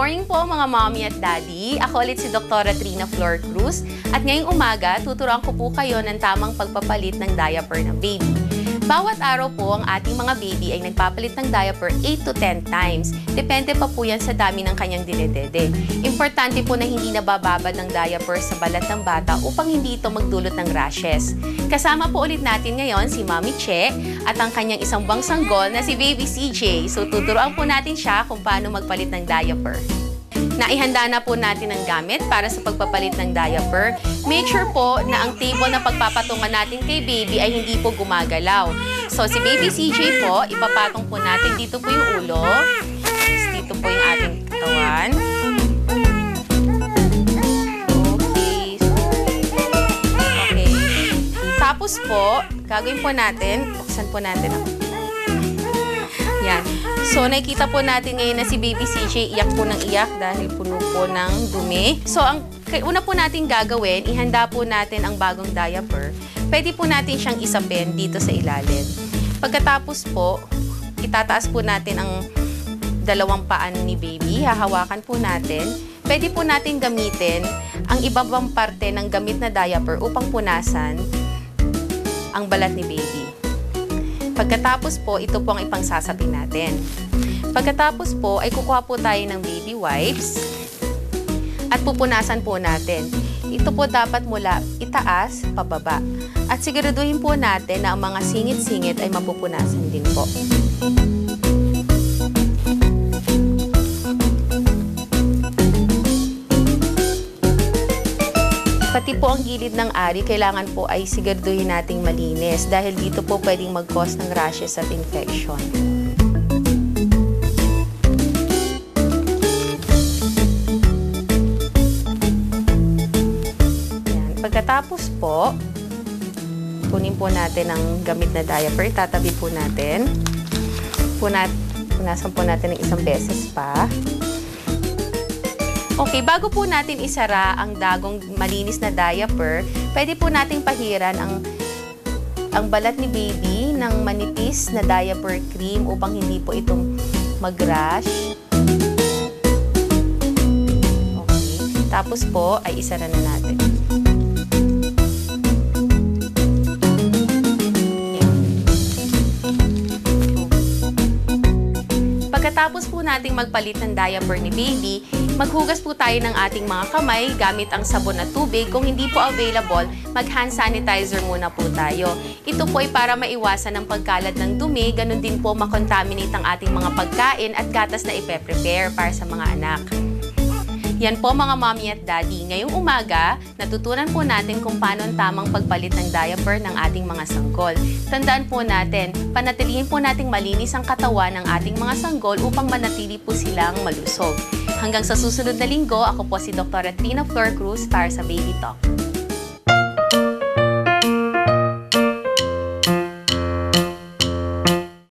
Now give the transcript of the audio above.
morning po mga mommy at daddy. Ako ulit si Dr. Trina Flor Cruz at ngayong umaga tuturuan ko po kayo ng tamang pagpapalit ng diaper ng baby. Bawat araw po ang ating mga baby ay nagpapalit ng diaper 8 to 10 times. Depende pa po yan sa dami ng kanyang dinedede. Importante po na hindi nabababad ng diaper sa balat ng bata upang hindi ito magdulot ng rashes. Kasama po ulit natin ngayon si Mami Che at ang kanyang isang buwang sanggol na si Baby CJ. So tuturuan po natin siya kung paano magpalit ng diaper. Naihanda na po natin ang gamit para sa pagpapalit ng diaper. Make sure po na ang table na pagpapatungan natin kay baby ay hindi po gumagalaw. So si Baby CJ po, ipapatong po natin. Dito po yung ulo. Dito po yung ating katawan. Okay. Tapos po, gagawin po natin, buksan po natin ang yan. So, nakikita po natin ngayon na si Baby CJ iyak po ng iyak dahil puno po ng dumi. So, ang una po natin gagawin, ihanda po natin ang bagong diaper. Pwede po natin siyang isapin dito sa ilalim. Pagkatapos po, itataas po natin ang dalawang paan ni baby. Hahawakan po natin. Pwede po natin gamitin ang ibabang parte ng gamit na diaper upang punasan ang balat ni baby. Pagkatapos po, ito po ang ipangsasapin natin. Pagkatapos po, ay kukuha po tayo ng baby wipes at pupunasan po natin. Ito po dapat mula itaas, pababa. At siguraduhin po natin na ang mga singit-singit ay mapupunasan din po. Pati po ang gilid ng ari, kailangan po ay siguraduhin nating malinis dahil dito po pwedeng mag-cause ng rashes at infection. Yan. Pagkatapos po, kunin po natin ang gamit na diaper, tatabi po natin. Punasan po natin ng isang beses pa. Okay, bago po natin isara ang dagong malinis na diaper, pwede po nating pahiran ang balat ni baby ng manipis na diaper cream upang hindi po itong mag-rash. Okay, tapos po ay isara na natin. Pagkatapos po nating magpalit ng diaper ni baby, maghugas po tayo ng ating mga kamay gamit ang sabon at tubig. Kung hindi po available, mag-hand sanitizer muna po tayo. Ito po ay para maiwasan ang pagkalat ng dumi, ganun din po makontaminate ang ating mga pagkain at gatas na ipe-prepare para sa mga anak. Yan po mga mommy at daddy. Ngayong umaga, natutunan po natin kung paano ang tamang pagpalit ng diaper ng ating mga sanggol. Tandaan po natin, panatilihin po nating malinis ang katawan ng ating mga sanggol upang manatili po silang malusog. Hanggang sa susunod na linggo, ako po si Dr. Trina Flor Cruz para sa Baby Talk.